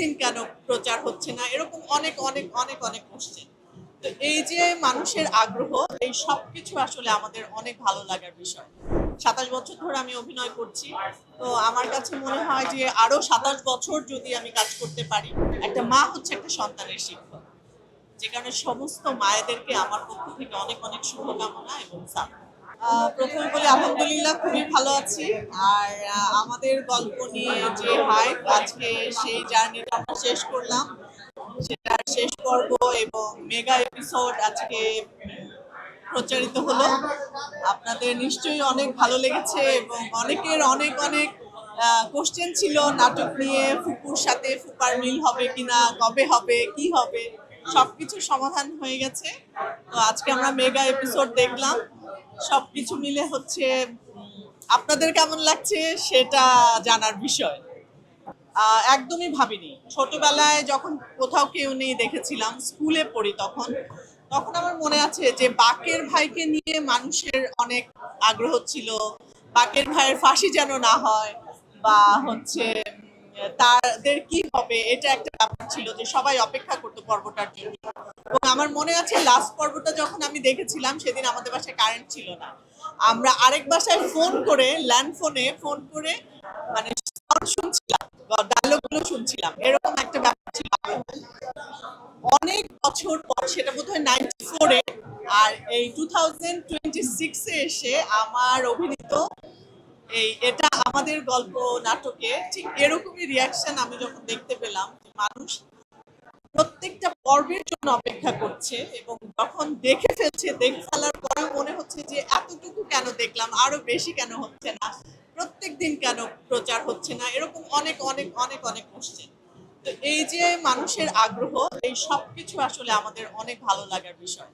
দিন কেন প্রচার হচ্ছে না, এরকম অনেক অনেক অনেক অনেক কোশ্চেন। তো এই যে মানুষের আগ্রহ, এই সবকিছু আসলে আমাদের অনেক ভালো লাগার বিষয়। 27 বছর ধরে আমি অভিনয় করছি। তো আমার কাছে মনে হয় যে আরো 27 বছর যদি আমি কাজ করতে পারি। একটা মা হচ্ছে একটা সন্তানের শিক্ষক, যে কারণে সমস্ত মায়েদেরকে আমার পক্ষ থেকে অনেক অনেক শুভকামনা এবং সালাম। প্রথমে বলি আলহামদুলিল্লাহ খুবই ভালো আছি। আর আমাদের গল্প নিয়ে যে হাইপ, আজকে সেই জার্নিটা আমরা শেষ করলাম। সেটার শেষ পর্ব এবং মেগা এপিসোড আজকে প্রচারিত হলো। আপনাদের নিশ্চয়ই অনেক ভালো লেগেছে এবং অনেকের অনেক অনেক কোশ্চেন ছিল নাটক নিয়ে, ফুপুর সাথে ফুপার মিল হবে কিনা, কবে হবে, কি হবে, সবকিছু সমাধান হয়ে গেছে। তো আজকে আমরা মেগা এপিসোড দেখলাম। সবকিছু মিলে হচ্ছে আপনাদের কেমন লাগছে সেটা জানার বিষয়। একদমই ভাবিনি। ছোটবেলায় যখন কোথাও কেউ নেই দেখেছিলাম, স্কুলে পড়ি তখন। তখন আমার মনে আছে যে বাকের ভাইকে নিয়ে মানুষের অনেক আগ্রহ ছিল। বাকের ভাইয়ের ফাঁসি যেন না হয়, বা হচ্ছে তাদের কি হবে, এটা একটা ব্যাপার ছিল যে সবাই অপেক্ষা করতো পর্বটার জন্য। এবং আমার মনে আছে লাস্ট পর্বটা যখন আমি দেখেছিলাম, সেদিন আমাদের বাসায় কারেন্ট ছিল না। আমরা আরেক বাসায় ফোন করে, ল্যান্ড ফোনে ফোন করে মানে শুনছিলাম, ডায়লগ গুলো শুনছিলাম, এরকম একটা ব্যাপার ছিল। অনেক বছর পর, সেটা বোধহয় 94-এ, আর এই 2026-এ এসে আমার অভিনীত এই এটা আমাদের গল্প নাটকে ঠিক এরকমই রিয়াকশন আমি যখন দেখতে পেলাম। মানুষ প্রত্যেকটা পর্বের জন্য অপেক্ষা করছে এবং যখন দেখে ফেলছে, দেখে ফেলার পরেও মনে হচ্ছে যে এতটুকু কেন দেখলাম, আরো বেশি কেন হচ্ছে না, প্রত্যেক দিন কেন প্রচার হচ্ছে না, এরকম অনেক অনেক অনেক অনেক কোশ্চেন। তো এই যে মানুষের আগ্রহ, এই সবকিছু আসলে আমাদের অনেক ভালো লাগার বিষয়।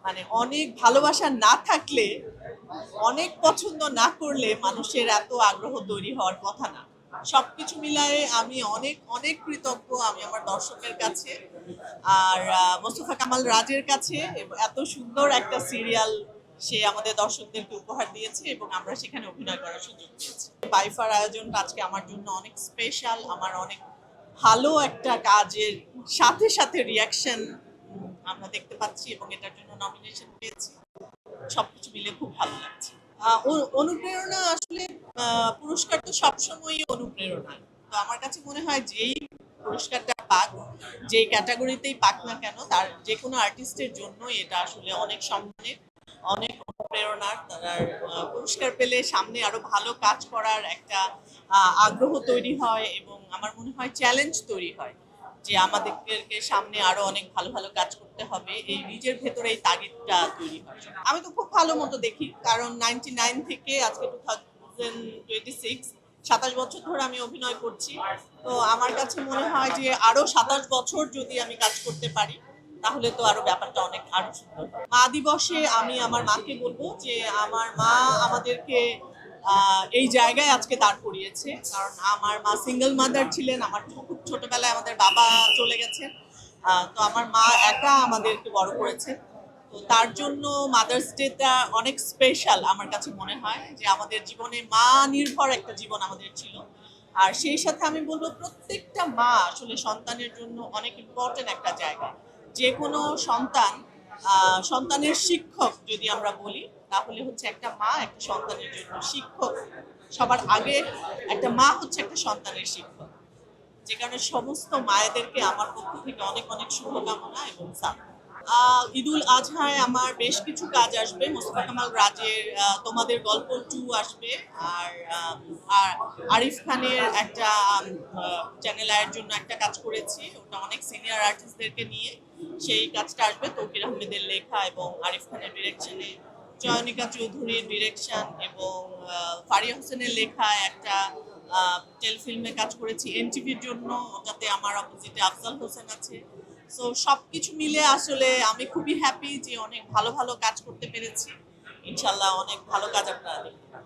মানে অনেক ভালোবাসা না থাকলে, অনেক পছন্দ না করলে মানুষের এত আগ্রহ তৈরি হওয়ার কথা না। সবকিছু মিলায়ে আমি অনেক অনেক কৃতজ্ঞ আমি আমার দর্শকের কাছে, আর মোস্তফা কামাল রাজের কাছে। এত সুন্দর একটা সিরিয়াল সে আমাদের দর্শকদেরকে উপহার দিয়েছে এবং আমরা সেখানে অভিনয় করার সুযোগ পেয়েছি। বাইফার আয়োজনটা আজকে আমার জন্য অনেক স্পেশাল। আমার অনেক ভালো একটা কাজের সাথে সাথে রিয়াকশন আমরা দেখতে পাচ্ছি এবং এটার জন্য নমিনেশন পেয়েছি। সবকিছু মিলে খুব ভালো লাগছে। অনুপ্রেরণা আসলে, পুরস্কার তো সবসময়ই অনুপ্রেরণা। তো আমার কাছে মনে হয় যেই পুরস্কারটা পাক, যে ক্যাটাগরিতেই পাক না কেন, তার যে কোনো আর্টিস্টের জন্য এটা আসলে অনেক সম্মানের, অনেক অনুপ্রেরণার। তার পুরস্কার পেলে সামনে আরো ভালো কাজ করার একটা আগ্রহ তৈরি হয় এবং আমার মনে হয় চ্যালেঞ্জ তৈরি হয় যে আমাদেরকে সামনে আরো অনেক ভালো ভালো কাজ করতে হবে। এই নিজের ভেতরে এই তাগিদটা তৈরি হয়। আমি তো খুব ভালো মতো দেখি, কারণ 99 থেকে আজকে 2026, 27 বছর ধরে আমি অভিনয় করছি। তো আমার কাছে মনে হয় যে আরো 27 বছর যদি আমি কাজ করতে পারি, তাহলে তো আরো ব্যাপারটা অনেক আরো সুন্দর হবে। মা দিবসে আমি আমার মাকে বলবো যে আমার মা আমাদেরকে এই জায়গায় আজকে দাঁড় করিয়েছে। কারণ আমার মা সিঙ্গেল মাদার ছিলেন। আমার খুব ছোটবেলায় আমাদের বাবা চলে গেছেন। তো আমার মা একা আমাদেরকে বড় করেছে। তো তার জন্য মাদার্স ডেটা অনেক স্পেশাল আমার কাছে মনে হয়, যে আমাদের জীবনে মা নির্ভর একটা জীবন আমাদের ছিল। আর সেই সাথে আমি বলবো প্রত্যেকটা মা আসলে সন্তানের জন্য অনেক ইম্পর্টেন্ট একটা জায়গা। যে কোনো সন্তান, সন্তানের শিক্ষক যদি আমরা বলি, তাহলে হচ্ছে একটা মা একটা সন্তানের জন্য শিক্ষক। সবার আগে একটা মা হচ্ছে একটা সন্তানের শিক্ষক, যে কারণে সমস্ত মায়েদেরকে আমার পক্ষ থেকে অনেক অনেক শুভকামনা এবং সালাম। ঈদুল আজহায় আমার বেশ কিছু কাজ আসবে। মোস্তফা কামাল রাজের তোমাদের গল্প 2 আসবে। আর আর আরিফ খানের একটা চ্যানেল আয়ের জন্য একটা কাজ করেছি, ওটা অনেক সিনিয়র আর্টিস্টদেরকে নিয়ে। সেই কাজটা আসবে তৌকির আহমেদের লেখা এবং আরিফ খানের ডিরেকশনে, চয়নিকা চৌধুরীর ডিরেকশন এবং ফারিয়া হোসেনের লেখা একটা টেলিফিল্মে কাজ করেছি এনটিভির জন্য। ওটাতে আমার অপোজিটে আফজাল হোসেন আছে। সো সবকিছু মিলে আসলে আমি খুবই হ্যাপি যে অনেক ভালো ভালো কাজ করতে পেরেছি। ইনশাল্লাহ অনেক ভালো কাজ আপনারা দেখবেন।